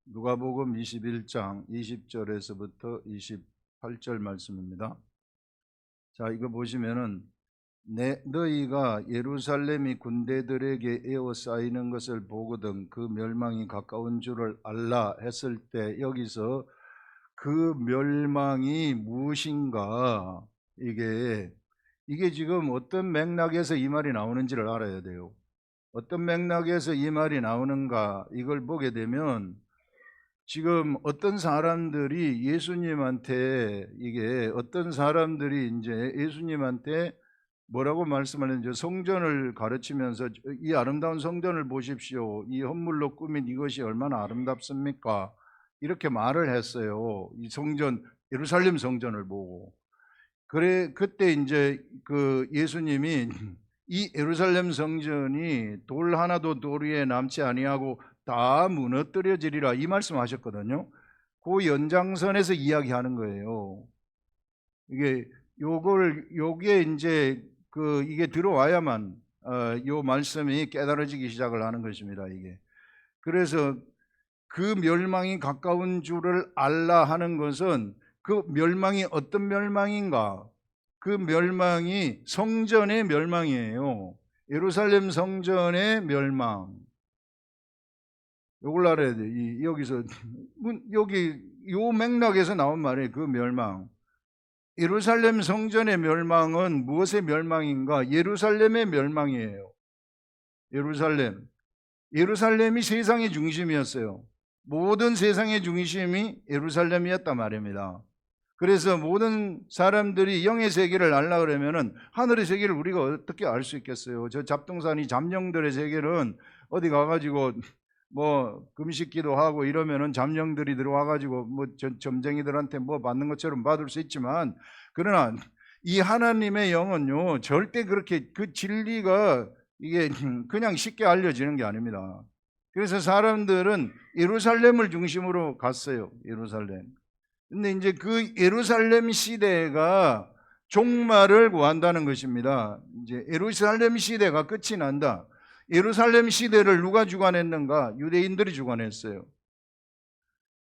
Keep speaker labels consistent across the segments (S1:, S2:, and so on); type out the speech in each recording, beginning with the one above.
S1: 누가복음 21장 20절에서부터 28절 말씀입니다. 자, 이거 보시면은 너희가 예루살렘이 군대들에게 에워싸이는 것을 보거든 그 멸망이 가까운 줄을 알라 했을 때, 여기서 그 멸망이 무엇인가, 이게 지금 어떤 맥락에서 이 말이 나오는지를 알아야 돼요. 어떤 맥락에서 이 말이 나오는가, 이걸 보게 되면 지금 어떤 사람들이 예수님한테 이제 예수님한테 뭐라고 말씀하는지, 성전을 가르치면서 이 아름다운 성전을 보십시오, 이 헌물로 꾸민 이것이 얼마나 아름답습니까, 이렇게 말을 했어요. 이 성전, 예루살렘 성전을 보고. 그때 이제 그 예수님이 이 예루살렘 성전이 돌 하나도 돌 위에 남지 아니하고 다 무너뜨려지리라, 이 말씀하셨거든요. 그 연장선에서 이야기하는 거예요. 요게 이제 이게 들어와야만 요 말씀이 깨달아지기 시작을 하는 것입니다. 이게 그래서 그 멸망이 가까운 줄을 알라 하는 것은, 그 멸망이 어떤 멸망인가? 그 멸망이 성전의 멸망이에요. 예루살렘 성전의 멸망. 이걸 알아야 돼. 여기서 여기 요 맥락에서 나온 말이에요. 그 멸망. 예루살렘 성전의 멸망은 무엇의 멸망인가? 예루살렘의 멸망이에요. 예루살렘이 세상의 중심이었어요. 모든 세상의 중심이 예루살렘이었단 말입니다. 그래서 모든 사람들이 영의 세계를 알라 그러면은 하늘의 세계를 우리가 어떻게 알 수 있겠어요? 저 잡동사니 잠령들의 세계는 어디 가가지고 뭐 금식기도 하고 이러면은 잠령들이 들어와가지고 뭐 점쟁이들한테 뭐 받는 것처럼 받을 수 있지만, 그러나 이 하나님의 영은요, 절대 그렇게 그 진리가 이게 그냥 쉽게 알려지는 게 아닙니다. 그래서 사람들은 예루살렘을 중심으로 갔어요. 예루살렘. 근데 이제 그 예루살렘 시대가 종말을 구한다는 것입니다. 이제 예루살렘 시대가 끝이 난다. 예루살렘 시대를 누가 주관했는가? 유대인들이 주관했어요.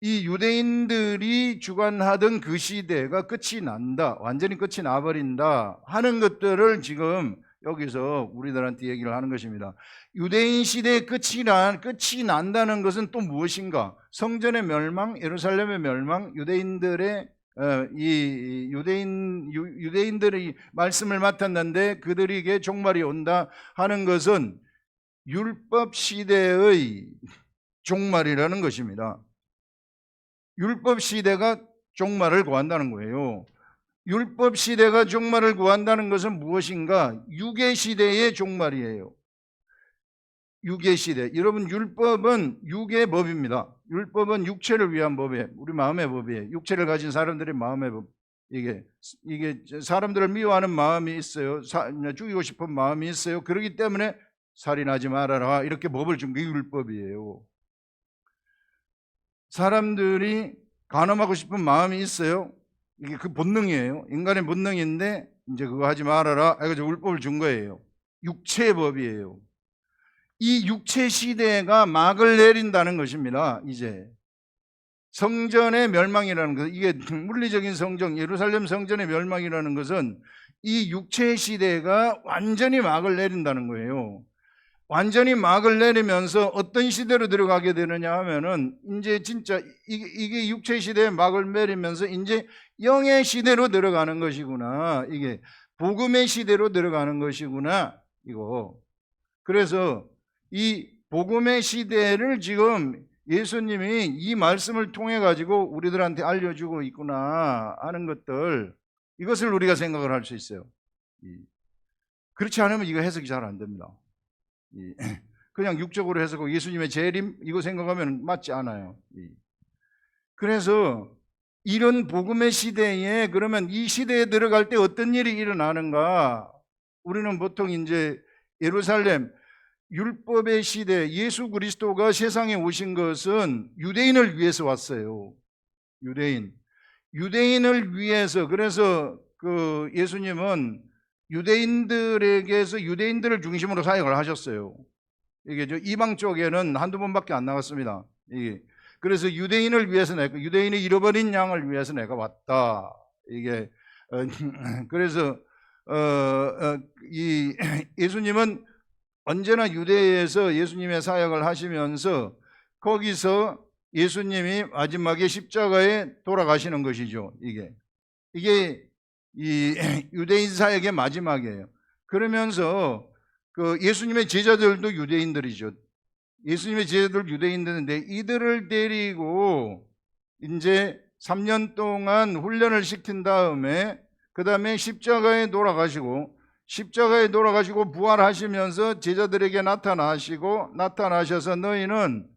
S1: 이 유대인들이 주관하던 그 시대가 끝이 난다, 완전히 끝이 나버린다 하는 것들을 지금 여기서 우리들한테 얘기를 하는 것입니다. 유대인 시대의 끝이 난다는 것은 또 무엇인가? 성전의 멸망, 예루살렘의 멸망, 유대인들이 말씀을 맡았는데 그들에게 종말이 온다 하는 것은 율법 시대의 종말이라는 것입니다. 율법 시대가 종말을 구한다는 거예요. 율법 시대가 종말을 구한다는 것은 무엇인가? 유괴 시대의 종말이에요. 유괴 시대. 여러분, 율법은 유괴 법입니다. 율법은 육체를 위한 법이에요. 우리 마음의 법이에요. 육체를 가진 사람들의 마음의 법. 이게 사람들을 미워하는 마음이 있어요. 죽이고 싶은 마음이 있어요. 그렇기 때문에 살인하지 말아라, 이렇게 법을 준 게 율법이에요. 사람들이 간음하고 싶은 마음이 있어요. 이게 그 본능이에요. 인간의 본능인데 이제 그거 하지 말아라 해가지고 율법을 준 거예요. 육체의 법이에요. 이 육체 시대가 막을 내린다는 것입니다. 이제 성전의 멸망이라는 것, 이게 물리적인 성전, 예루살렘 성전의 멸망이라는 것은 이 육체 시대가 완전히 막을 내린다는 거예요. 완전히 막을 내리면서 어떤 시대로 들어가게 되느냐 하면은, 이제 진짜 이게 육체 시대에 막을 내리면서 이제 영의 시대로 들어가는 것이구나, 이게 복음의 시대로 들어가는 것이구나, 이거. 그래서 이 복음의 시대를 지금 예수님이 이 말씀을 통해 가지고 우리들한테 알려주고 있구나 하는 것들, 이것을 우리가 생각을 할 수 있어요. 그렇지 않으면 이거 해석이 잘 안 됩니다. 그냥 육적으로 해석하고 예수님의 재림 이거 생각하면 맞지 않아요. 그래서 이런 복음의 시대에, 그러면 이 시대에 들어갈 때 어떤 일이 일어나는가? 우리는 보통 이제 예루살렘 율법의 시대, 예수 그리스도가 세상에 오신 것은 유대인을 위해서 왔어요. 유대인을 위해서. 그래서 그 예수님은 유대인들을 중심으로 사역을 하셨어요. 이게 저 이방 쪽에는 한두 번밖에 안 나갔습니다. 그래서 유대인을 위해서 유대인의 잃어버린 양을 위해서 내가 왔다. 이게 그래서 이 예수님은 언제나 유대에서 예수님의 사역을 하시면서 거기서 예수님이 마지막에 십자가에 돌아가시는 것이죠. 이게 이 유대인 사역의 마지막이에요. 그러면서 그 예수님의 제자들도 유대인들이죠. 예수님의 제자들 유대인들인데 이들을 데리고 이제 3년 동안 훈련을 시킨 다음에 그 다음에 십자가에 돌아가시고 부활하시면서 제자들에게 나타나셔서 너희는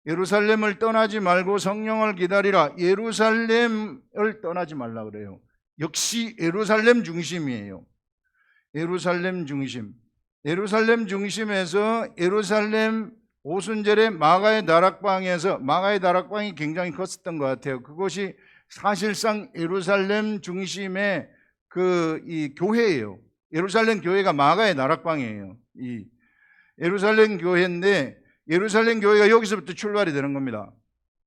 S1: 예루살렘을 떠나지 말고 성령을 기다리라. 예루살렘을 떠나지 말라 그래요. 역시 예루살렘 중심이에요. 예루살렘 중심에서 예루살렘 오순절에 마가의 다락방이 굉장히 컸었던 것 같아요. 그것이 사실상 예루살렘 중심의 이 교회예요. 예루살렘 교회가 마가의 다락방이에요. 이 예루살렘 교회인데 예루살렘 교회가 여기서부터 출발이 되는 겁니다.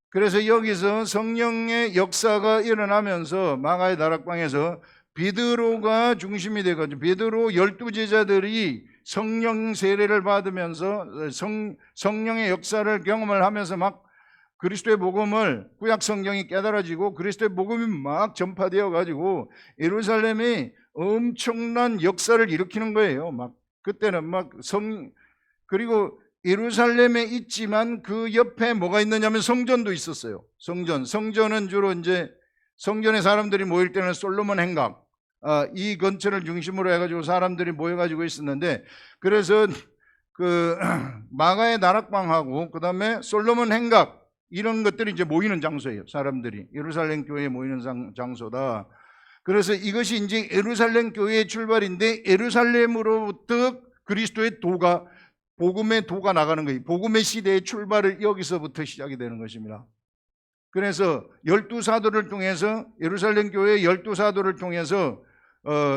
S1: 그래서 여기서 성령의 역사가 일어나면서 마가의 다락방에서 베드로가 중심이 되거든요. 베드로 12제자들이 성령 세례를 받으면서 성령의 역사를 경험을 하면서 막 그리스도의 복음을 구약 성경이 깨달아지고 그리스도의 복음이 막 전파되어 가지고 예루살렘이 엄청난 역사를 일으키는 거예요. 막 그때는 그리고 예루살렘에 있지만 그 옆에 뭐가 있느냐면 성전도 있었어요. 성전은 주로 이제 성전에 사람들이 모일 때는 솔로몬 행각 이 근처를 중심으로 해가지고 사람들이 모여가지고 있었는데 그래서 그 마가의 다락방하고 그 다음에 솔로몬 행각 이런 것들이 이제 모이는 장소예요. 사람들이 예루살렘 교회에 모이는 장소다. 그래서 이것이 이제 예루살렘 교회의 출발인데 예루살렘으로부터 그리스도의 복음의 도가 나가는 거예요. 복음의 시대의 출발을 여기서부터 시작이 되는 것입니다. 그래서 12사도를 통해서 예루살렘 교회의 12사도를 통해서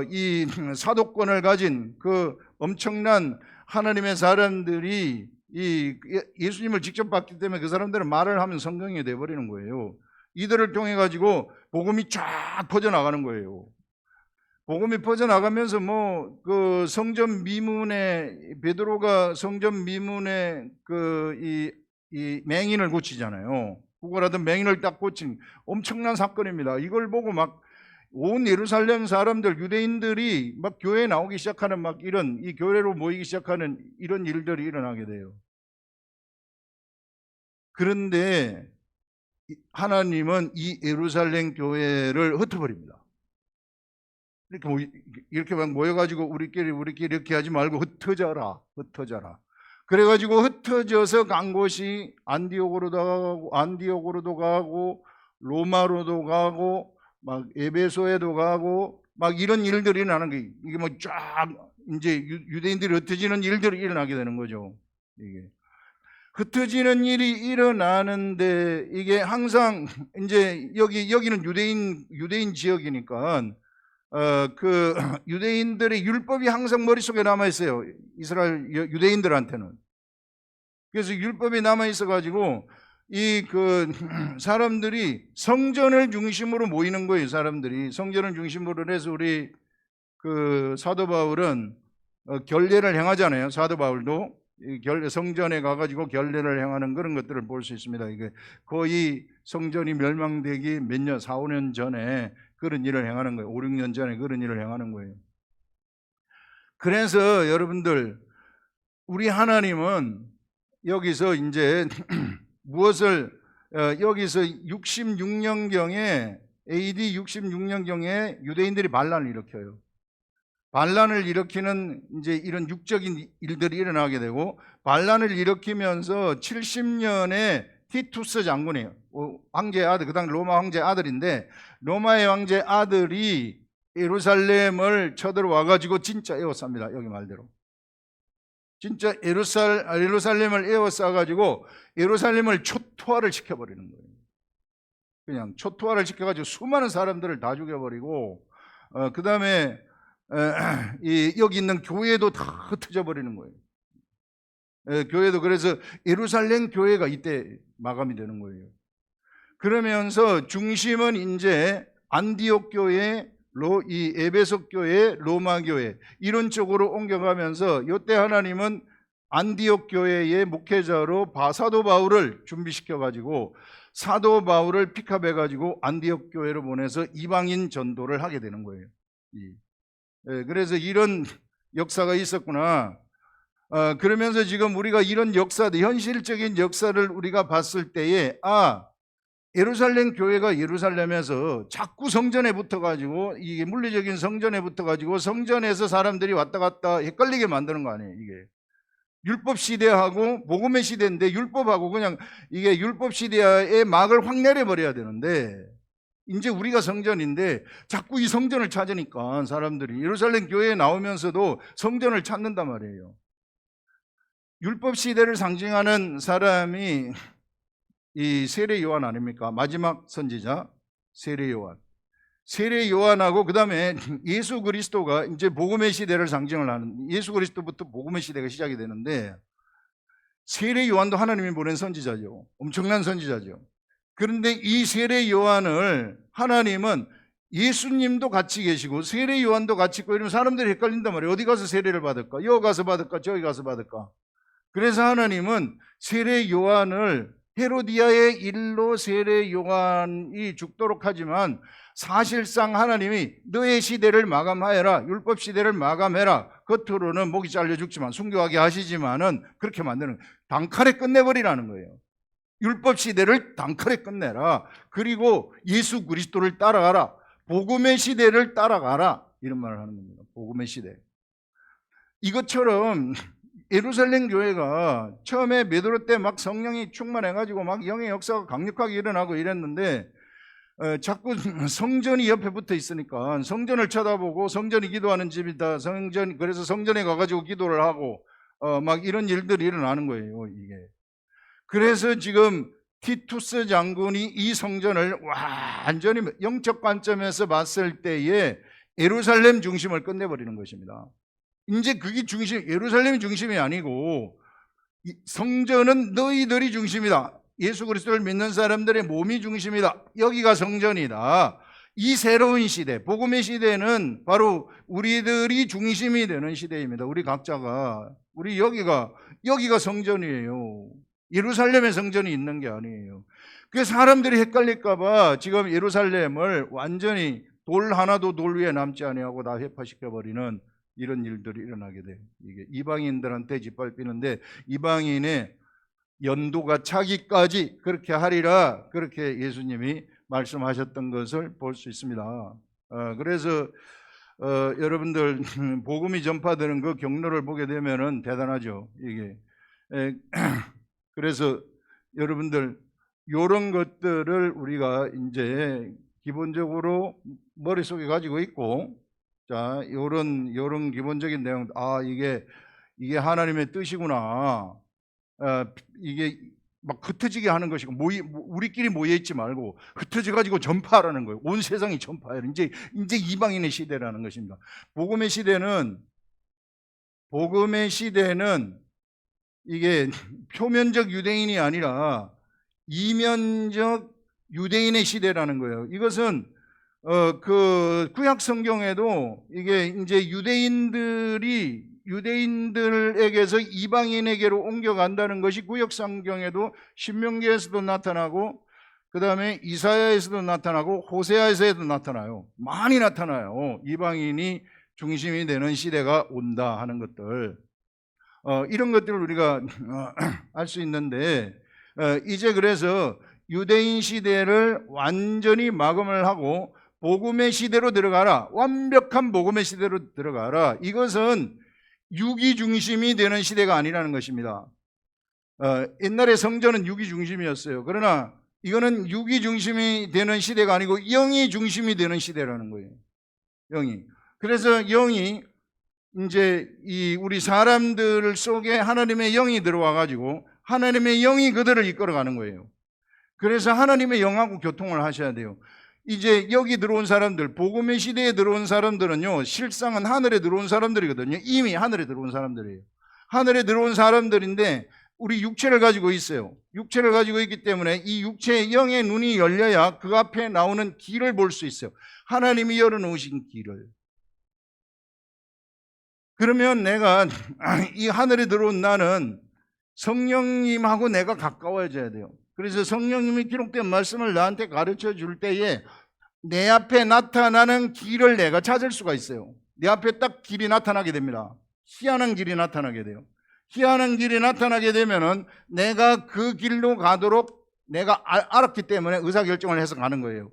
S1: 이 사도권을 가진 그 엄청난 하나님의 사람들이 이 예수님을 직접 봤기 때문에 그 사람들은 말을 하면 성경이 돼버리는 거예요. 이들을 통해 가지고 복음이 쫙 퍼져나가는 거예요. 복음이 퍼져나가면서 그 성전 미문에 베드로가 성전 미문에 이 맹인을 고치잖아요. 구걸하던 맹인을 딱 고친 엄청난 사건입니다. 이걸 보고 막 온 예루살렘 사람들 유대인들이 막 교회에 나오기 시작하는 이 교회로 모이기 시작하는 이런 일들이 일어나게 돼요. 그런데 하나님은 이 예루살렘 교회를 흩어버립니다. 이렇게 막 모여가지고 우리끼리 이렇게 하지 말고 흩어져라. 그래가지고 흩어져서 간 곳이 안디옥으로도 가고 로마로도 가고 막 에베소에도 가고 막 이런 일들이 일어나는 거예요. 이게 쫙 이제 유대인들이 흩어지는 일들이 일어나게 되는 거죠. 이게 흩어지는 일이 일어나는데 이게 항상 이제 여기는 유대인 지역이니까 그 유대인들의 율법이 항상 머릿속에 남아 있어요. 이스라엘 유대인들한테는. 그래서 율법이 남아 있어 가지고 사람들이 성전을 중심으로 모이는 거예요. 사람들이 성전을 중심으로 해서 우리 그 사도 바울은 결례를 행하잖아요. 사도 바울도 성전에 가가지고 결례를 행하는 그런 것들을 볼 수 있습니다. 이게 거의 성전이 멸망되기 4, 5년 전에 그런 일을 행하는 거예요. 5, 6년 전에 그런 일을 행하는 거예요. 그래서 여러분들 우리 하나님은 여기서 이제 무엇을 여기서 66년경에 AD 66년경에 유대인들이 반란을 일으켜요. 반란을 일으키는 이제 이런 육적인 일들이 일어나게 되고 반란을 일으키면서 70년에 티투스 장군이에요. 황제의 아들, 그 당시 로마 황제의 아들인데 로마의 황제의 아들이 예루살렘을 쳐들어와 가지고 진짜 에워쌉니다. 여기 말대로. 진짜 예루살렘을 에워싸 가지고 예루살렘을 초토화를 시켜버리는 거예요. 그냥 초토화를 시켜가지고 수많은 사람들을 다 죽여버리고 그 다음에 여기 있는 교회도 다 흩어져 버리는 거예요. 교회도 그래서 예루살렘 교회가 이때 마감이 되는 거예요. 그러면서 중심은 이제 안디옥 교회, 이 에베소 교회, 로마 교회 이런 쪽으로 옮겨가면서 이때 하나님은 안디옥 교회의 목회자로 사도 바울을 준비시켜 가지고 사도 바울을 픽업해 가지고 안디옥 교회로 보내서 이방인 전도를 하게 되는 거예요. 그래서 이런 역사가 있었구나. 그러면서 지금 우리가 이런 역사들, 현실적인 역사를 우리가 봤을 때에 예루살렘 교회가 예루살렘에서 자꾸 성전에 붙어가지고 이게 물리적인 성전에 붙어가지고 성전에서 사람들이 왔다 갔다 헷갈리게 만드는 거 아니에요. 이게 율법 시대하고 복음의 시대인데 율법하고 그냥 이게 율법 시대의 막을 확 내려버려야 되는데 이제 우리가 성전인데 자꾸 이 성전을 찾으니까 사람들이 예루살렘 교회에 나오면서도 성전을 찾는단 말이에요. 율법 시대를 상징하는 사람이 이 세례 요한 아닙니까? 마지막 선지자 세례 요한. 세례 요한하고 그다음에 예수 그리스도가 이제 복음의 시대를 상징을 하는, 예수 그리스도부터 복음의 시대가 시작이 되는데 세례 요한도 하나님이 보낸 선지자죠. 엄청난 선지자죠. 그런데 이 세례 요한을 하나님은 예수님도 같이 계시고 세례 요한도 같이 있고 이러면 사람들이 헷갈린단 말이에요. 어디 가서 세례를 받을까? 여기 가서 받을까? 저기 가서 받을까? 그래서 하나님은 세례 요한을 헤로디아의 일로 세례 요한이 죽도록 하지만 사실상 하나님이 너의 시대를 마감하여라, 율법 시대를 마감해라. 겉으로는 목이 잘려 죽지만 순교하게 하시지만은 그렇게 만드는, 단칼에 끝내버리라는 거예요. 율법 시대를 단칼에 끝내라. 그리고 예수 그리스도를 따라가라. 복음의 시대를 따라가라. 이런 말을 하는 겁니다. 복음의 시대. 이것처럼 예루살렘 교회가 처음에 베드로 때 막 성령이 충만해가지고 막 영의 역사가 강력하게 일어나고 이랬는데 자꾸 성전이 옆에 붙어 있으니까 성전을 쳐다보고 성전이 기도하는 집이다. 그래서 성전에 가가지고 기도를 하고 막 이런 일들이 일어나는 거예요. 이게. 그래서 지금 티투스 장군이 이 성전을 완전히 영적 관점에서 봤을 때에 예루살렘 중심을 끝내버리는 것입니다. 이제 그게 예루살렘이 중심이 아니고 성전은 너희들이 중심이다. 예수 그리스도를 믿는 사람들의 몸이 중심이다. 여기가 성전이다. 이 새로운 시대, 복음의 시대는 바로 우리들이 중심이 되는 시대입니다. 우리 각자가, 여기가 성전이에요. 예루살렘에 성전이 있는 게 아니에요. 그래서 사람들이 헷갈릴까봐 지금 예루살렘을 완전히 돌 하나도 돌 위에 남지 아니하고 다 회파시켜버리는 이런 일들이 일어나게 돼요. 이게 이방인들한테 짓밟히는데 이방인의 연도가 차기까지 그렇게 하리라, 그렇게 예수님이 말씀하셨던 것을 볼 수 있습니다. 그래서 여러분들 복음이 전파되는 그 경로를 보게 되면은 대단하죠. 이게 그래서 여러분들 이런 것들을 우리가 이제 기본적으로 머릿속에 가지고 있고, 자, 요런 기본적인 내용, 이게 하나님의 뜻이구나. 이게 막 흩어지게 하는 것이고 우리끼리 모여 있지 말고 흩어져 가지고 전파하라는 거예요. 온 세상이 전파해요. 이제 이방인의 시대라는 것입니다. 복음의 시대는 이게 표면적 유대인이 아니라 이면적 유대인의 시대라는 거예요. 이것은 그 구약 성경에도 이게 이제 유대인들에게서 이방인에게로 옮겨간다는 것이 구약 성경에도 신명기에서도 나타나고 그 다음에 이사야에서도 나타나고 호세아에서도 나타나요. 많이 나타나요. 이방인이 중심이 되는 시대가 온다 하는 것들, 이런 것들을 우리가 알 수 있는데 이제 그래서 유대인 시대를 완전히 마감을 하고 복음의 시대로 들어가라. 완벽한 복음의 시대로 들어가라. 이것은 육이 중심이 되는 시대가 아니라는 것입니다. 옛날에 성전은 육이 중심이었어요. 그러나 이거는 육이 중심이 되는 시대가 아니고 영이 중심이 되는 시대라는 거예요. 영이. 그래서 영이 이제 우리 사람들 속에 하나님의 영이 들어와 가지고 하나님의 영이 그들을 이끌어가는 거예요. 그래서 하나님의 영하고 교통을 하셔야 돼요. 이제 여기 들어온 사람들, 복음의 시대에 들어온 사람들은요, 실상은 하늘에 들어온 사람들이거든요. 이미 하늘에 들어온 사람들이에요. 하늘에 들어온 사람들인데 우리 육체를 가지고 있어요. 육체를 가지고 있기 때문에 이 육체의 영의 눈이 열려야 그 앞에 나오는 길을 볼 수 있어요. 하나님이 열어놓으신 길을. 그러면 내가 이 하늘에 들어온 나는 성령님하고 내가 가까워져야 돼요. 그래서 성령님이 기록된 말씀을 나한테 가르쳐 줄 때에 내 앞에 나타나는 길을 내가 찾을 수가 있어요. 내 앞에 딱 길이 나타나게 됩니다. 희한한 길이 나타나게 돼요. 희한한 길이 나타나게 되면은 내가 그 길로 가도록 내가 알았기 때문에 의사결정을 해서 가는 거예요.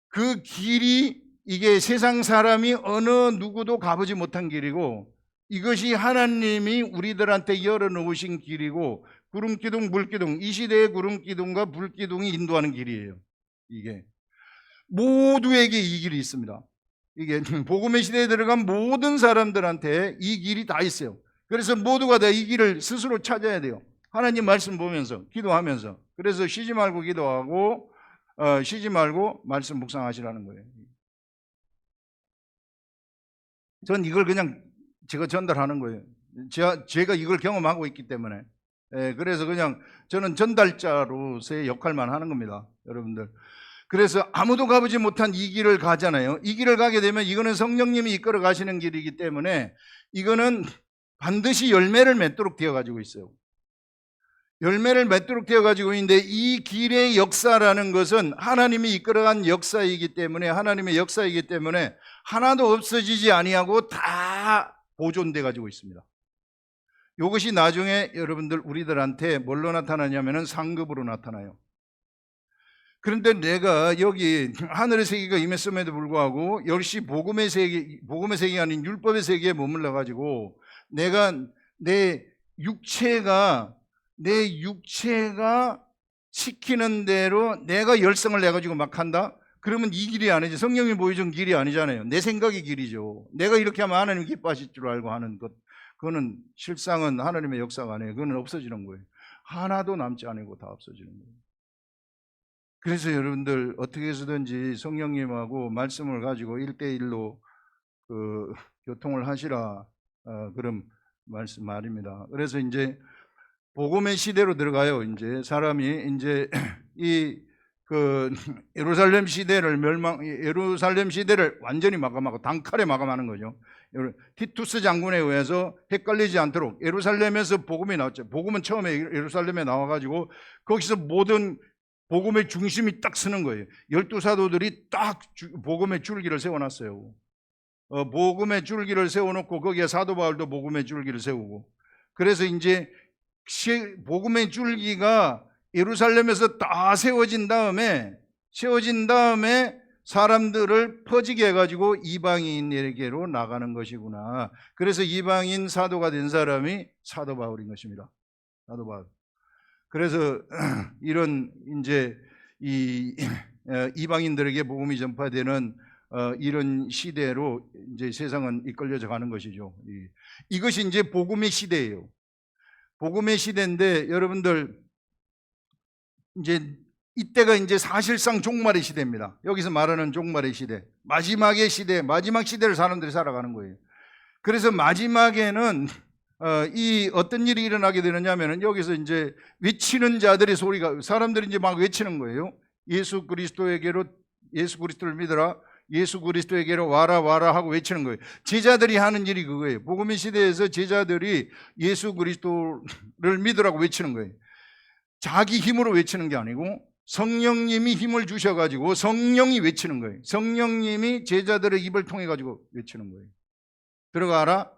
S1: 그 길이 이게 세상 사람이 어느 누구도 가보지 못한 길이고 이것이 하나님이 우리들한테 열어놓으신 길이고 구름기둥, 물기둥, 이 시대의 구름기둥과 불기둥이 인도하는 길이에요. 이게 모두에게 이 길이 있습니다. 이게 복음의 시대에 들어간 모든 사람들한테 이 길이 다 있어요. 그래서 모두가 다 이 길을 스스로 찾아야 돼요. 하나님 말씀 보면서 기도하면서. 그래서 쉬지 말고 기도하고 쉬지 말고 말씀 묵상하시라는 거예요. 전 이걸 그냥 제가 전달하는 거예요. 제가 이걸 경험하고 있기 때문에. 그래서 그냥 저는 전달자로서의 역할만 하는 겁니다. 여러분들. 그래서 아무도 가보지 못한 이 길을 가잖아요. 이 길을 가게 되면 이거는 성령님이 이끌어 가시는 길이기 때문에 이거는 반드시 열매를 맺도록 되어 가지고 있어요. 열매를 맺도록 되어 가지고 있는데 이 길의 역사라는 것은 하나님이 이끌어간 역사이기 때문에 하나님의 역사이기 때문에 하나도 없어지지 아니하고 다 보존돼 가지고 있습니다. 이것이 나중에 여러분들 우리들한테 뭘로 나타나냐면은 상급으로 나타나요. 그런데 내가 여기 하늘의 세계가 임했음에도 불구하고 역시 복음의 세계가 아닌 율법의 세계에 머물러 가지고 내가 내 육체가 시키는 대로 내가 열성을 내 가지고 막 한다? 그러면 이 길이 아니지. 성령이 보여준 길이 아니잖아요. 내 생각의 길이죠. 내가 이렇게 하면 하나님 기뻐하실 줄 알고 하는 것. 그거는 실상은 하나님의 역사가 아니에요. 그거는 없어지는 거예요. 하나도 남지 않고 다 없어지는 거예요. 그래서 여러분들 어떻게 해서든지 성령님하고 말씀을 가지고 1대1로 교통을 하시라 그런 말입니다. 그래서 이제 복음의 시대로 들어가요. 이제 사람이 이제 예루살렘 시대를 완전히 마감하고 단칼에 마감하는 거죠. 티투스 장군에 의해서 헷갈리지 않도록 예루살렘에서 복음이 나왔죠. 복음은 처음에 예루살렘에 나와가지고 거기서 모든 복음의 중심이 딱 서는 거예요. 12사도들이 딱 복음의 줄기를 세워놨어요. 복음의 줄기를 세워놓고 거기에 사도 바울도 복음의 줄기를 세우고 그래서 이제 복음의 줄기가 예루살렘에서 다 세워진 다음에 사람들을 퍼지게 해가지고 이방인에게로 나가는 것이구나. 그래서 이방인 사도가 된 사람이 사도 바울인 것입니다. 사도 바울. 그래서 이런 이제 이방인들에게 복음이 전파되는 이런 시대로 이제 세상은 이끌려져 가는 것이죠. 이것이 이제 복음의 시대예요. 복음의 시대인데 여러분들 이제 이때가 이제 사실상 종말의 시대입니다. 여기서 말하는 종말의 시대, 마지막의 시대, 마지막 시대를 사람들이 살아가는 거예요. 그래서 마지막에는 어떤 일이 일어나게 되느냐면은 여기서 이제 외치는 자들의 소리가 사람들이 이제 막 외치는 거예요. 예수 그리스도를 믿어라. 예수 그리스도에게로 와라 하고 외치는 거예요. 제자들이 하는 일이 그거예요. 복음의 시대에서 제자들이 예수 그리스도를 믿으라고 외치는 거예요. 자기 힘으로 외치는 게 아니고 성령님이 힘을 주셔가지고 성령이 외치는 거예요. 성령님이 제자들의 입을 통해 가지고 외치는 거예요. 들어가라.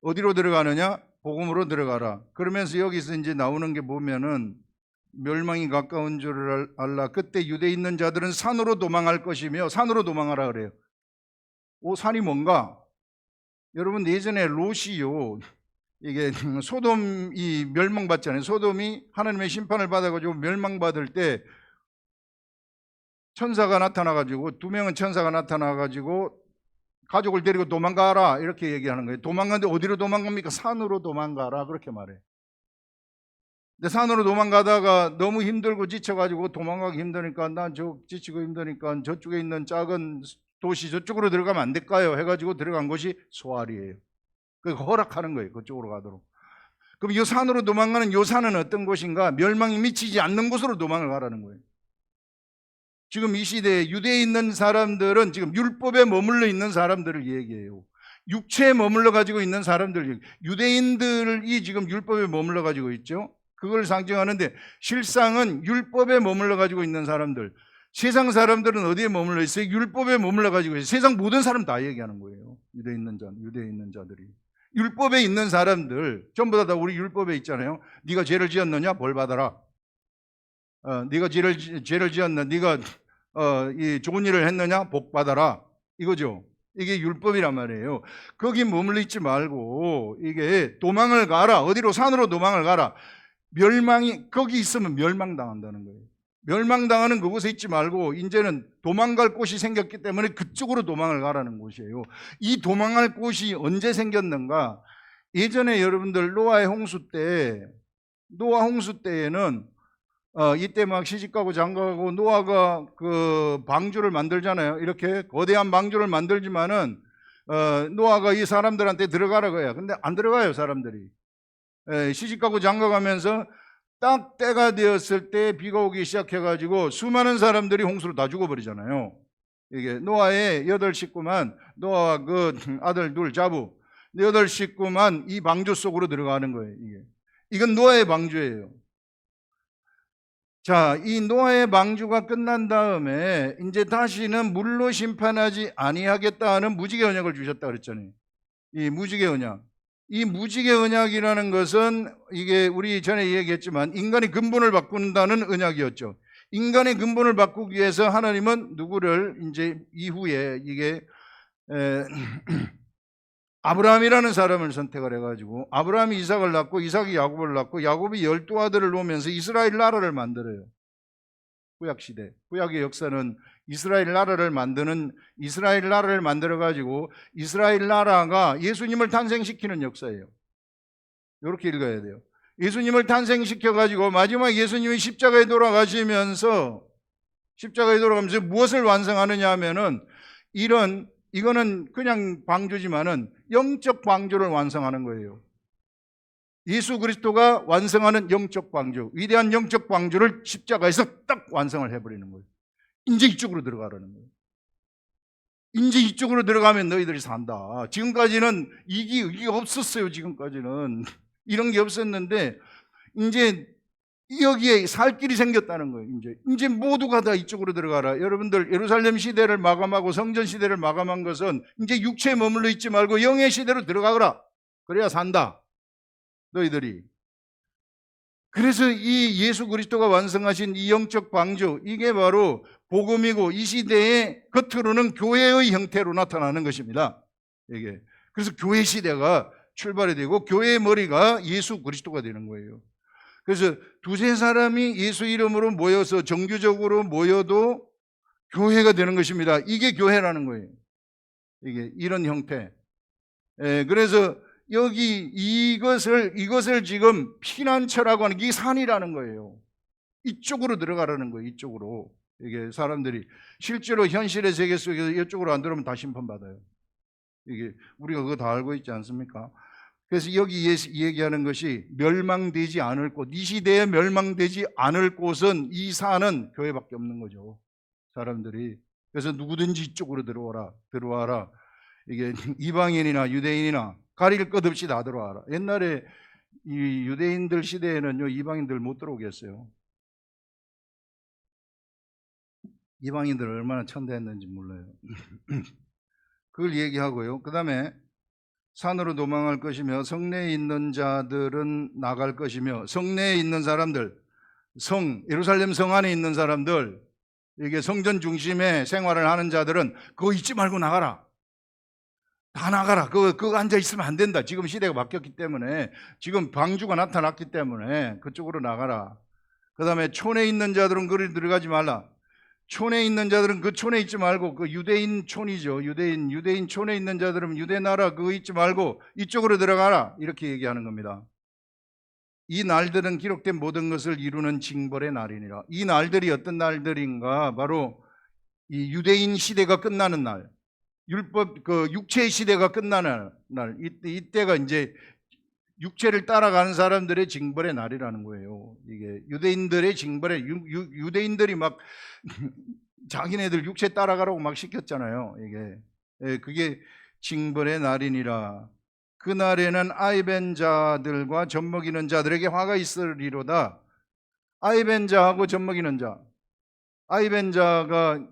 S1: 어디로 들어가느냐? 복음으로 들어가라. 그러면서 여기서 이제 나오는 게 보면은 멸망이 가까운 줄을 알라. 그때 유대에 있는 자들은 산으로 도망할 것이며 산으로 도망하라 그래요. 산이 뭔가? 여러분 예전에 롯이요. 이게 소돔이 멸망받잖아요. 소돔이 하나님의 심판을 받아가지고 멸망받을 때 천사가 나타나가지고 2명은 천사가 나타나가지고 가족을 데리고 도망가라 이렇게 얘기하는 거예요. 도망가는데 어디로 도망갑니까? 산으로 도망가라 그렇게 말해요. 근데 산으로 도망가다가 너무 힘들고 지쳐가지고 도망가기 힘드니까 난 지치고 힘드니까 저쪽에 있는 작은 도시 저쪽으로 들어가면 안 될까요? 해가지고 들어간 곳이 소알이에요. 그 허락하는 거예요. 그쪽으로 가도록. 그럼 이 산으로 도망가는 이 산은 어떤 곳인가? 멸망이 미치지 않는 곳으로 도망을 가라는 거예요. 지금 이 시대에 유대에 있는 사람들은 지금 율법에 머물러 있는 사람들을 얘기해요. 육체에 머물러 가지고 있는 사람들, 유대인들이 지금 율법에 머물러 가지고 있죠. 그걸 상징하는데 실상은 율법에 머물러 가지고 있는 사람들. 세상 사람들은 어디에 머물러 있어요? 율법에 머물러 가지고 있어요. 세상 모든 사람 다 얘기하는 거예요. 유대에 있는 자들이. 율법에 있는 사람들 전부 다 우리 율법에 있잖아요. 네가 죄를 지었느냐? 벌 받아라. 네가 죄를 지었나? 네가 이 좋은 일을 했느냐? 복 받아라. 이거죠. 이게 율법이란 말이에요. 거기 머물러 있지 말고 이게 도망을 가라. 어디로? 산으로 도망을 가라. 멸망이 거기 있으면 멸망당한다는 거예요. 멸망당하는 그곳에 있지 말고 이제는 도망갈 곳이 생겼기 때문에 그쪽으로 도망을 가라는 곳이에요. 이 도망갈 곳이 언제 생겼는가? 예전에 여러분들 노아 홍수 때에는 이때 막 시집가고 장가가고 노아가 그 방주를 만들잖아요. 이렇게 거대한 방주를 만들지만은 노아가 이 사람들한테 들어가라고 해요. 근데 안 들어가요, 사람들이. 시집가고 장가가면서 딱 때가 되었을 때 비가 오기 시작해가지고 수많은 사람들이 홍수로 다 죽어버리잖아요. 이게 노아의 8식구만, 노아와 그 아들 둘 자부 8식구만 이 방주 속으로 들어가는 거예요. 이건 노아의 방주예요. 자, 이 노아의 방주가 끝난 다음에 이제 다시는 물로 심판하지 아니하겠다는 무지개 언약을 주셨다 그랬잖아요. 이 무지개 언약. 이 무지개 언약이라는 것은 이게 우리 전에 얘기했지만 인간의 근본을 바꾼다는 언약이었죠. 인간의 근본을 바꾸기 위해서 하나님은 누구를 이제 이후에 이게 아브라함이라는 사람을 선택을 해가지고 아브라함이 이삭을 낳고 이삭이 야곱을 낳고 야곱이 12아들을 놓으면서 이스라엘 나라를 만들어요. 구약시대. 구약의 역사는 이스라엘 나라를 만들어가지고 이스라엘 나라가 예수님을 탄생시키는 역사예요. 이렇게 읽어야 돼요. 예수님을 탄생시켜가지고 마지막 예수님이 십자가에 돌아가시면서 무엇을 완성하느냐 하면은 이거는 그냥 방주지만은 영적 방주를 완성하는 거예요. 예수 그리스도가 완성하는 영적 방주, 위대한 영적 방주를 십자가에서 딱 완성을 해버리는 거예요. 이제 이쪽으로 들어가라는 거예요. 이제 이쪽으로 들어가면 너희들이 산다. 지금까지는 이게 없었어요. 지금까지는 이런 게 없었는데 이제 여기에 살 길이 생겼다는 거예요. 이제 모두가 다 이쪽으로 들어가라. 여러분들 예루살렘 시대를 마감하고 성전 시대를 마감한 것은 이제 육체에 머물러 있지 말고 영의 시대로 들어가거라. 그래야 산다. 너희들이. 그래서 이 예수 그리스도가 완성하신 이 영적 방주, 이게 바로 복음이고 이 시대의 겉으로는 교회의 형태로 나타나는 것입니다. 이게. 그래서 교회 시대가 출발이 되고 교회의 머리가 예수 그리스도가 되는 거예요. 그래서 두세 사람이 예수 이름으로 모여서 정규적으로 모여도 교회가 되는 것입니다. 이게 교회라는 거예요. 이게 이런 형태. 그래서 여기 이것을 지금 피난처라고 하는 게 산이라는 거예요. 이쪽으로 들어가라는 거예요. 이쪽으로. 이게 사람들이 실제로 현실의 세계 속에서 이쪽으로 안 들어오면 다 심판받아요. 이게 우리가 그거 다 알고 있지 않습니까? 그래서 여기 얘기하는 것이 멸망되지 않을 곳, 이 시대에 멸망되지 않을 곳은 이 산은 교회밖에 없는 거죠. 사람들이. 그래서 누구든지 이쪽으로 들어와라. 이게 이방인이나 유대인이나 가릴 것 없이 다 들어와라. 옛날에 이 유대인들 시대에는요, 이방인들 못 들어오게 했어요. 이방인들 얼마나 천대했는지 몰라요. 그걸 얘기하고요. 그 다음에 산으로 도망할 것이며 성내에 있는 자들은 나갈 것이며, 성내에 있는 사람들, 예루살렘 성 안에 있는 사람들, 이게 성전 중심의 생활을 하는 자들은 그거 잊지 말고 나가라. 다 나가라. 그거 앉아 있으면 안 된다. 지금 시대가 바뀌었기 때문에, 지금 방주가 나타났기 때문에 그쪽으로 나가라. 그 다음에 촌에 있는 자들은 거기 들어가지 말라. 촌에 있는 자들은 그 촌에 있지 말고, 그 유대인 촌이죠. 유대인 촌에 있는 자들은 유대 나라 그거 있지 말고 이쪽으로 들어가라. 이렇게 얘기하는 겁니다. 이 날들은 기록된 모든 것을 이루는 징벌의 날이니라. 이 날들이 어떤 날들인가? 바로 이 유대인 시대가 끝나는 날, 율법 그 육체의 시대가 끝나는 날, 이때가 이제 육체를 따라가는 사람들의 징벌의 날이라는 거예요. 이게 유대인들의 징벌의 유대인들이 막 자기네들 육체 따라가라고 막 시켰잖아요. 이게 그게 징벌의 날이니라. 그 날에는 아이벤 자들과 젖먹이는 자들에게 화가 있으리로다. 아이벤 자하고 젖먹이는 자. 아이벤 자가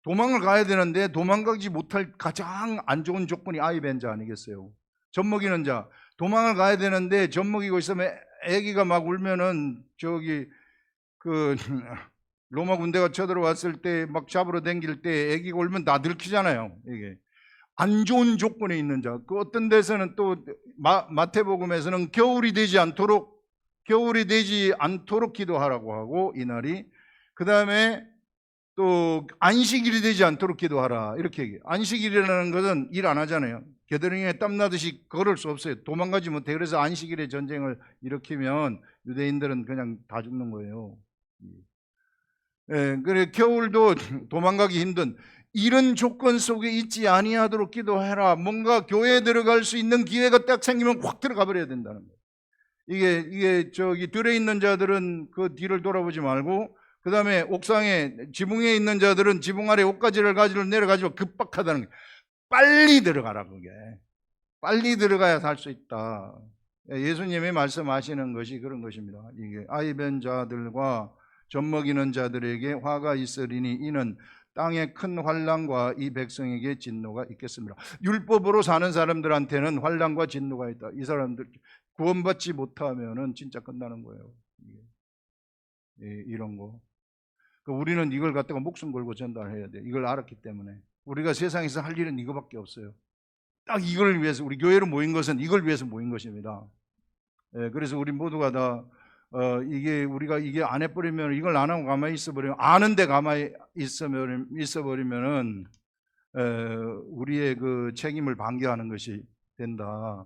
S1: 도망을 가야 되는데 도망가지 못할 가장 안 좋은 조건이 아이벤 자 아니겠어요? 젖먹이는 자. 도망을 가야 되는데 젖먹이고 있으면 아기가 막 울면은 저기 그 로마 군대가 쳐들어왔을 때 막 잡으러 댕길 때 아기가 울면 다 들키잖아요. 이게 안 좋은 조건에 있는 자. 그 어떤 데서는 또 마태복음에서는 겨울이 되지 않도록 기도하라고 하고 이날이, 그 다음에 또 안식일이 되지 않도록 기도하라 이렇게 얘기해요. 안식일이라는 것은 일 안 하잖아요. 겨드랑이에 땀나듯이 걸을 수 없어요. 도망가지 못해. 그래서 안식일에 전쟁을 일으키면 유대인들은 그냥 다 죽는 거예요. 그래 겨울도 도망가기 힘든 이런 조건 속에 있지 아니하도록 기도해라. 뭔가 교회에 들어갈 수 있는 기회가 딱 생기면 확 들어가 버려야 된다는 거예요. 이게 저기 들에 있는 자들은 그 뒤를 돌아보지 말고, 그 다음에 옥상에 지붕에 있는 자들은 지붕 아래 옷가지를 가지고 내려가지고 급박하다는 거예요. 빨리 들어가라. 그게 빨리 들어가야 살 수 있다. 예수님이 말씀하시는 것이 그런 것입니다. 이게 아이벤 자들과 젖먹이는 자들에게 화가 있으리니 이는 땅에 큰 환난과 이 백성에게 진노가 있겠습니다. 율법으로 사는 사람들한테는 환난과 진노가 있다. 이 사람들 구원받지 못하면은 진짜 끝나는 거예요. 이런 거. 우리는 이걸 갖다가 목숨 걸고 전달해야 돼. 이걸 알았기 때문에. 우리가 세상에서 할 일은 이거밖에 없어요. 딱 이걸 위해서, 우리 교회로 모인 것은 이걸 위해서 모인 것입니다. 그래서 우리 모두가 다 이게 우리가 이게 안 해버리면, 이걸 안 하고 가만히 있어버리면, 아는데 가만히 있어버리면은 우리의 그 책임을 방기하는 것이 된다.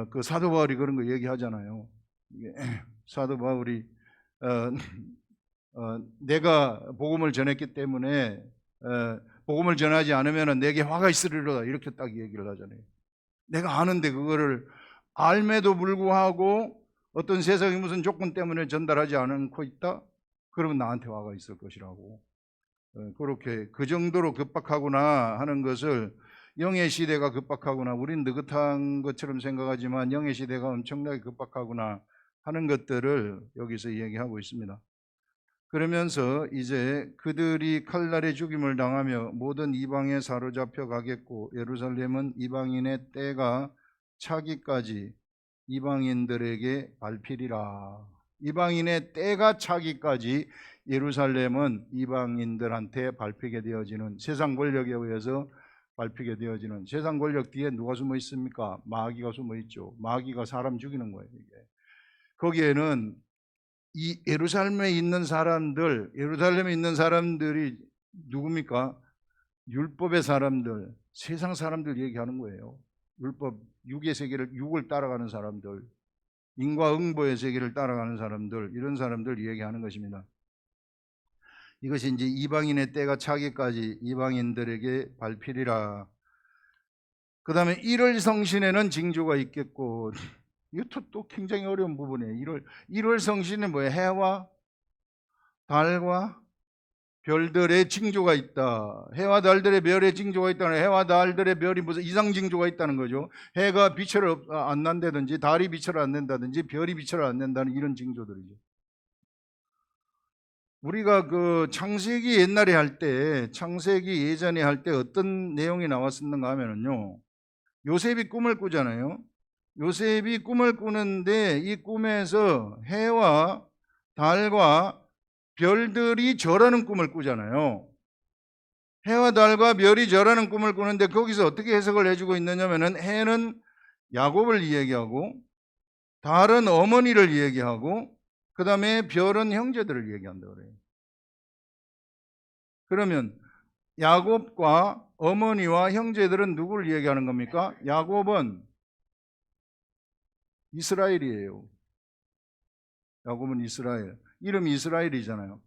S1: 그 사도 바울이 그런 거 얘기하잖아요. 사도 바울이 내가 복음을 전했기 때문에 복음을 전하지 않으면 내게 화가 있으리로다 이렇게 딱 얘기를 하잖아요. 내가 아는데 그거를 알매도 불구하고 어떤 세상의 무슨 조건 때문에 전달하지 않고 있다? 그러면 나한테 화가 있을 것이라고. 그렇게 그 정도로 급박하구나 하는 것을, 영의 시대가 급박하구나, 우린 느긋한 것처럼 생각하지만 영의 시대가 엄청나게 급박하구나 하는 것들을 여기서 얘기하고 있습니다. 그러면서 이제 그들이 칼날에 죽임을 당하며 모든 이방에 사로잡혀 가겠고 예루살렘은 이방인의 때가 차기까지 이방인들에게 밟히리라. 이방인의 때가 차기까지 예루살렘은 이방인들한테 밟히게 되어지는, 세상 권력에 의해서 밟히게 되어지는, 세상 권력 뒤에 누가 숨어 있습니까? 마귀가 숨어 있죠. 마귀가 사람 죽이는 거예요. 이게. 거기에는 이 예루살렘에 있는 사람들이 누굽니까? 율법의 사람들, 세상 사람들 얘기하는 거예요. 율법, 육의 세계를, 육을 따라가는 사람들, 인과응보의 세계를 따라가는 사람들, 이런 사람들 얘기하는 것입니다. 이것이 이제 이방인의 때가 차기까지 이방인들에게 밟히리라. 그 다음에 1월 성신에는 징조가 있겠고, 이것도 또 굉장히 어려운 부분이에요. 1월 성신은 뭐예요? 해와 달과 별들의 징조가 있다. 해와 달들의 별의 징조가 있다는, 해와 달들의 별이 무슨 이상 징조가 있다는 거죠. 해가 빛을 안 난다든지, 달이 빛을 안 낸다든지, 별이 빛을 안 낸다는 이런 징조들이죠. 우리가 그 창세기 옛날에 할 때, 창세기 예전에 할 때 어떤 내용이 나왔었는가 하면은요, 요셉이 꿈을 꾸잖아요. 요셉이 꿈을 꾸는데 이 꿈에서 해와 달과 별들이 절하는 꿈을 꾸잖아요. 해와 달과 별이 절하는 꿈을 꾸는데 거기서 어떻게 해석을 해주고 있느냐면은, 해는 야곱을 이야기하고, 달은 어머니를 이야기하고, 그 다음에 별은 형제들을 얘기한다 그래요. 그러면 야곱과 어머니와 형제들은 누구를 얘기하는 겁니까? 야곱은 이스라엘이에요. 야곱은 이스라엘. 이름이 이스라엘이잖아요.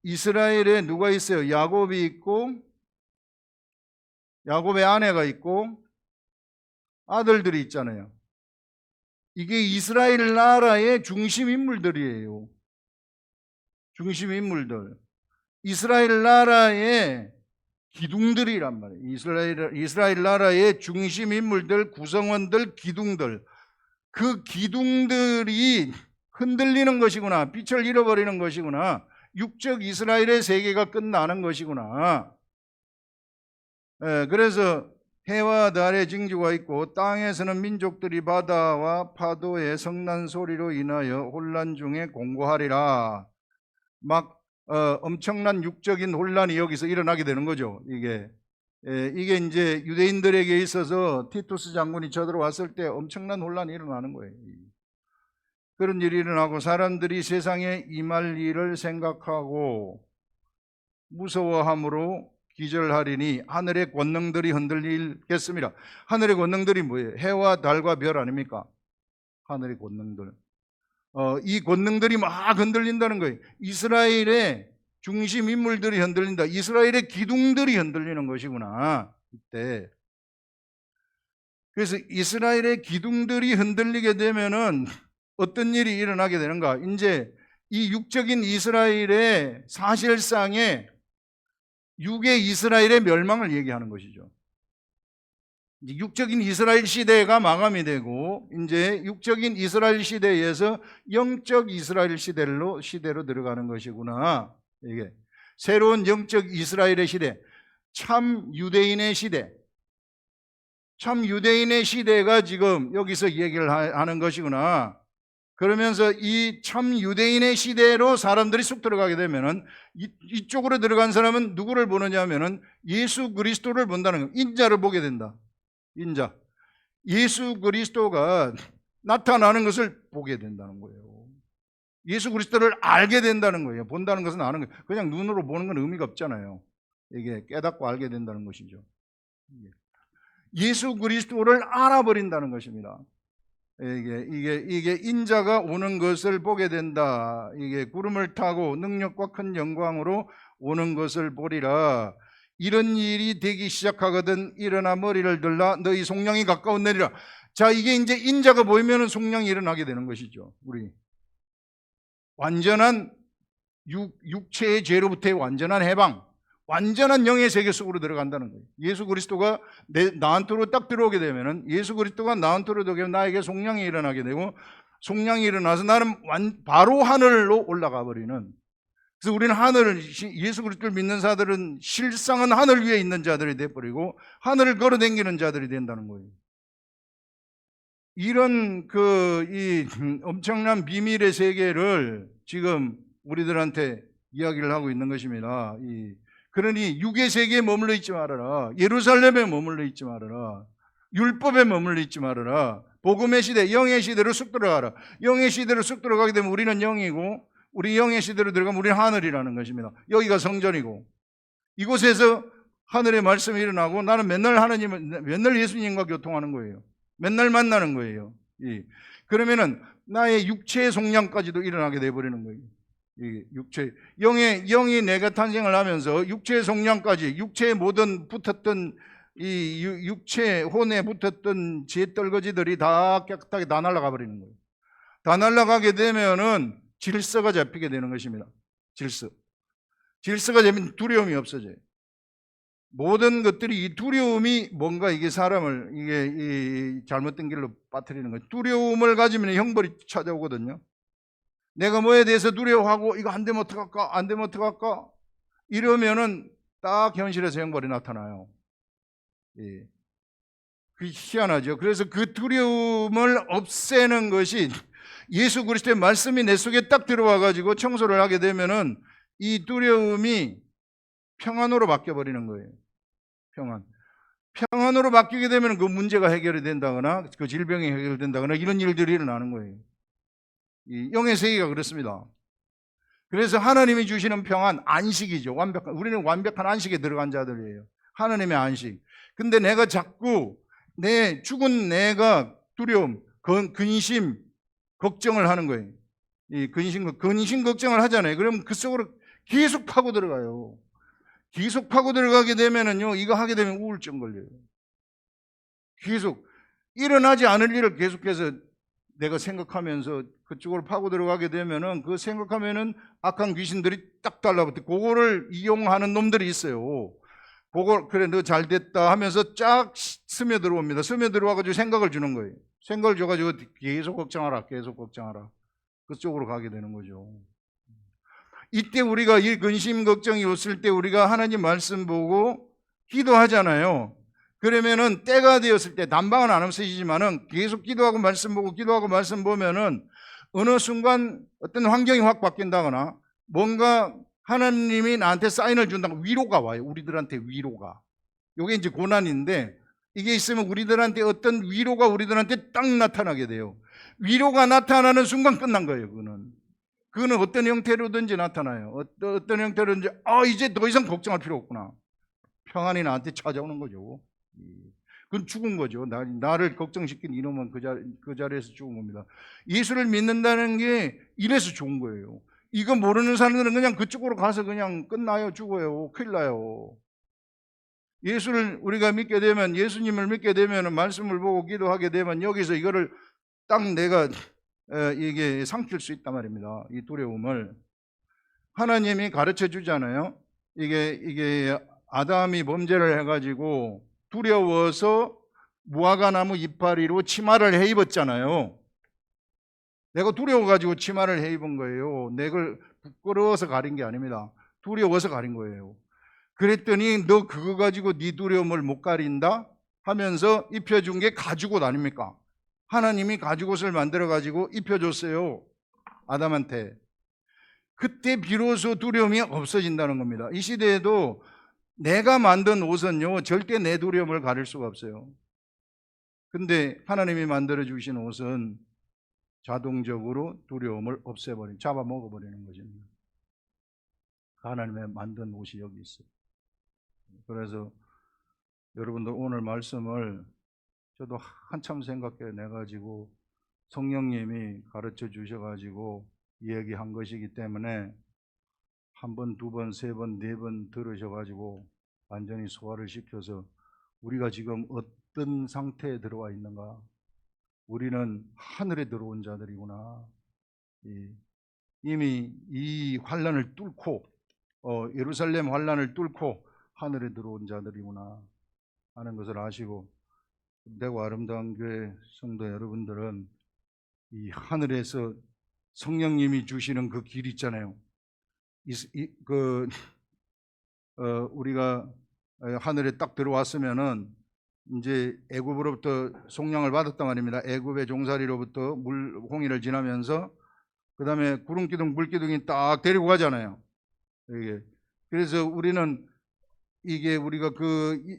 S1: 이스라엘에 누가 있어요? 야곱이 있고 야곱의 아내가 있고 아들들이 있잖아요. 이게 이스라엘 나라의 중심 인물들이에요. 중심 인물들. 이스라엘 나라의 기둥들이란 말이에요. 이스라엘 나라의 중심 인물들, 구성원들, 기둥들. 그 기둥들이 흔들리는 것이구나. 빛을 잃어버리는 것이구나. 육적 이스라엘의 세계가 끝나는 것이구나. 그래서 해와 달의 징조가 있고 땅에서는 민족들이 바다와 파도의 성난 소리로 인하여 혼란 중에 공고하리라. 막 엄청난 육적인 혼란이 여기서 일어나게 되는 거죠. 이게 이제 유대인들에게 있어서 티투스 장군이 쳐들어왔을 때 엄청난 혼란이 일어나는 거예요. 그런 일이 일어나고 사람들이 세상에 임할 일을 생각하고 무서워함으로 기절하리니 하늘의 권능들이 흔들리겠습니다. 하늘의 권능들이 뭐예요? 해와 달과 별 아닙니까? 하늘의 권능들. 이 권능들이 막 흔들린다는 거예요. 이스라엘의 중심 인물들이 흔들린다. 이스라엘의 기둥들이 흔들리는 것이구나. 이때. 그래서 이스라엘의 기둥들이 흔들리게 되면은 어떤 일이 일어나게 되는가? 이제 이 육적인 이스라엘의 사실상의 육의 이스라엘의 멸망을 얘기하는 것이죠. 육적인 이스라엘 시대가 마감이 되고 이제 육적인 이스라엘 시대에서 영적 이스라엘 시대로 들어가는 것이구나. 이게 새로운 영적 이스라엘의 시대, 참 유대인의 시대, 참 유대인의 시대가 지금 여기서 얘기를 하는 것이구나. 그러면서 이 참 유대인의 시대로 사람들이 쑥 들어가게 되면은 이쪽으로 들어간 사람은 누구를 보느냐 하면은 예수 그리스도를 본다는 거예요. 인자를 보게 된다. 인자. 예수 그리스도가 나타나는 것을 보게 된다는 거예요. 예수 그리스도를 알게 된다는 거예요. 본다는 것은 아는 거예요. 그냥 눈으로 보는 건 의미가 없잖아요. 이게 깨닫고 알게 된다는 것이죠. 예수 그리스도를 알아버린다는 것입니다. 이게 인자가 오는 것을 보게 된다. 이게 구름을 타고 능력과 큰 영광으로 오는 것을 보리라. 이런 일이 되기 시작하거든 일어나 머리를 들라 너희 속량이 가까운 내리라. 자, 이게 이제 인자가 보이면 속량이 일어나게 되는 것이죠. 우리 완전한 육체의 죄로부터의 완전한 해방, 완전한 영의 세계 속으로 들어간다는 거예요. 예수 그리스도가 나한테로 딱 들어오게 되면은 예수 그리스도가 나한테로 들어오게 되면 나에게 속량이 일어나게 되고 속량이 일어나서 나는 바로 하늘로 올라가 버리는. 그래서 우리는 예수 그리스도를 믿는 자들은 실상은 하늘 위에 있는 자들이 돼버리고 하늘을 걸어다니는 자들이 된다는 거예요. 이런 이 엄청난 비밀의 세계를 지금 우리들한테 이야기를 하고 있는 것입니다. 그러니 육의 세계에 머물러 있지 말아라. 예루살렘에 머물러 있지 말아라. 율법에 머물러 있지 말아라. 복음의 시대, 영의 시대로 쑥 들어가라. 영의 시대로 쑥 들어가게 되면 우리는 영이고 우리 영의 시대로 들어가면 우리는 하늘이라는 것입니다. 여기가 성전이고 이곳에서 하늘의 말씀이 일어나고 나는 맨날 예수님과 교통하는 거예요. 맨날 만나는 거예요. 그러면은 나의 육체의 속량까지도 일어나게 돼버리는 거예요. 영이 내가 탄생을 하면서 육체의 속량까지, 육체의 모든 붙었던 육체 혼에 붙었던 지떨거지들이 다 깨끗하게 다 날아가 버리는 거예요. 다 날아가게 되면은 질서가 잡히게 되는 것입니다. 질서가 잡히면 두려움이 없어져요. 모든 것들이 이 두려움이 뭔가 이게 사람을 이 잘못된 길로 빠뜨리는 거예요. 두려움을 가지면 형벌이 찾아오거든요. 내가 뭐에 대해서 두려워하고 이거 안 되면 어떡할까? 안 되면 어떡할까? 이러면은 딱 현실에서 형벌이 나타나요. 그게 희한하죠. 그래서 그 두려움을 없애는 것이 예수 그리스도의 말씀이 내 속에 딱 들어와 가지고 청소를 하게 되면은 이 두려움이 평안으로 바뀌어 버리는 거예요. 평안으로 바뀌게 되면 그 문제가 해결이 된다거나 그 질병이 해결된다거나 이런 일들이 일어나는 거예요. 이 영의 세계가 그렇습니다. 그래서 하나님이 주시는 평안, 안식이죠. 우리는 완벽한 안식에 들어간 자들이에요. 하나님의 안식. 근데 내가 자꾸 죽은 내가 두려움, 근심, 걱정을 하는 거예요. 이 근심 걱정을 하잖아요. 그럼 그 속으로 계속 파고 들어가요. 계속 파고 들어가게 되면은요, 이거 하게 되면 우울증 걸려요. 계속 일어나지 않을 일을 계속해서 내가 생각하면서 그쪽으로 파고 들어가게 되면은 그 생각하면은 악한 귀신들이 딱 달라붙어. 그거를 이용하는 놈들이 있어요. 그걸 그래 너 잘 됐다 하면서 쫙 스며들어옵니다. 스며들어와가지고 생각을 주는 거예요. 생각을 줘가지고 계속 걱정하라, 계속 걱정하라. 그쪽으로 가게 되는 거죠. 이때 우리가 이 근심 걱정이 왔을 때 우리가 하나님 말씀 보고 기도하잖아요. 그러면은 때가 되었을 때 단방은 안 없어지지만은 계속 기도하고 말씀 보고 기도하고 말씀 보면은 어느 순간 어떤 환경이 확 바뀐다거나 뭔가 하나님이 나한테 사인을 준다고 위로가 와요. 우리들한테 위로가. 이게 이제 고난인데 이게 있으면 우리들한테 어떤 위로가 우리들한테 딱 나타나게 돼요. 위로가 나타나는 순간 끝난 거예요. 그거는 어떤 형태로든지 나타나요. 어떤 형태로든지 이제 더 이상 걱정할 필요 없구나. 평안이 나한테 찾아오는 거죠. 그건 죽은 거죠. 나를 걱정시킨 이놈은 그 자리에서 죽은 겁니다. 예수를 믿는다는 게 이래서 좋은 거예요. 이거 모르는 사람들은 그냥 그쪽으로 가서 그냥 끝나요. 죽어요. 큰일 나요. 예수를 우리가 믿게 되면, 예수님을 믿게 되면, 말씀을 보고 기도하게 되면 여기서 이거를 딱 내가 이게 삼킬 수 있단 말입니다. 이 두려움을 하나님이 가르쳐 주잖아요. 이게 아담이 범죄를 해가지고 두려워서 무화과나무 이파리로 치마를 해 입었잖아요. 내가 두려워가지고 치마를 해 입은 거예요. 내가 부끄러워서 가린 게 아닙니다. 두려워서 가린 거예요. 그랬더니 너 그거 가지고 네 두려움을 못 가린다 하면서 입혀준 게 가죽옷 아닙니까? 하나님이 가죽옷을 만들어가지고 입혀줬어요. 아담한테. 그때 비로소 두려움이 없어진다는 겁니다. 이 시대에도 내가 만든 옷은요, 절대 내 두려움을 가릴 수가 없어요. 근데 하나님이 만들어 주신 옷은 자동적으로 두려움을 잡아먹어버리는 것입니다. 하나님의 만든 옷이 여기 있어요. 그래서 여러분들 오늘 말씀을 저도 한참 생각해 내가지고 성령님이 가르쳐 주셔가지고 이야기한 것이기 때문에 한 번, 두 번, 세 번, 네 번 들으셔가지고 완전히 소화를 시켜서 우리가 지금 어떤 상태에 들어와 있는가? 우리는 하늘에 들어온 자들이구나. 이미 이 환란을 뚫고 예루살렘 환란을 뚫고 하늘에 들어온 자들이구나 하는 것을 아시고, 대구 아름다운 교회 성도 여러분들은 이 하늘에서 성령님이 주시는 그 길 있잖아요. 우리가 하늘에 딱 들어왔으면은 이제 애굽으로부터 속량을 받았단 말입니다. 애굽의 종살이로부터 홍해를 지나면서 그 다음에 구름기둥, 물기둥이 딱 데리고 가잖아요. 그래서 우리는 우리가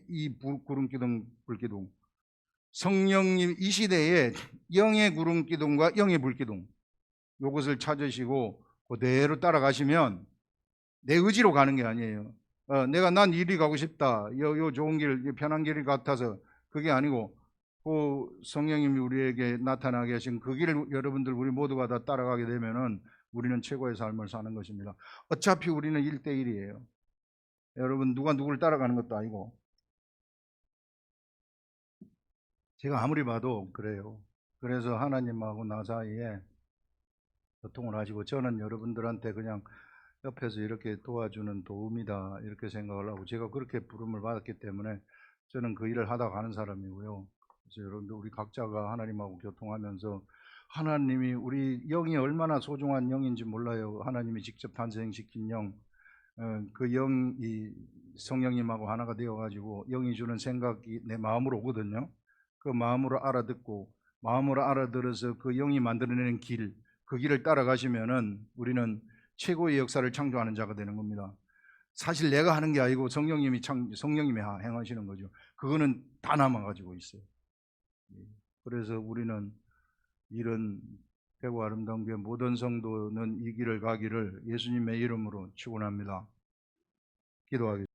S1: 이 구름기둥, 불기둥, 성령님 이 시대에 영의 구름기둥과 영의 불기둥 요것을 찾으시고 그대로 따라가시면 내 의지로 가는 게 아니에요. 내가 난 이리 가고 싶다. 요 좋은 길, 편한 길 같아서 그게 아니고 그 성령님이 우리에게 나타나게 하신 그 길을 여러분들 우리 모두가 다 따라가게 되면은 우리는 최고의 삶을 사는 것입니다. 어차피 우리는 1대1이에요. 여러분 누가 누구를 따라가는 것도 아니고. 제가 아무리 봐도 그래요. 그래서 하나님하고 나 사이에 고통을 하시고 저는 여러분들한테 그냥 옆에서 이렇게 도와주는 도움이다 이렇게 생각을 하고 제가 그렇게 부름을 받았기 때문에 저는 그 일을 하다 가는 사람이고요. 그래서 여러분들 우리 각자가 하나님하고 교통하면서 하나님이 우리 영이 얼마나 소중한 영인지 몰라요. 하나님이 직접 탄생시킨 영, 그 영이 성령님하고 하나가 되어가지고 영이 주는 생각이 내 마음으로 오거든요. 그 마음으로 알아듣고 마음으로 알아들어서 그 영이 만들어내는 길, 그 길을 따라가시면은 우리는 최고의 역사를 창조하는 자가 되는 겁니다. 사실 내가 하는 게 아니고 성령님이 행하시는 거죠. 그거는 다 남아가지고 있어요. 그래서 우리는 이런 대구 아름다운 교회 모든 성도는 이 길을 가기를 예수님의 이름으로 축원합니다. 기도하겠습니다.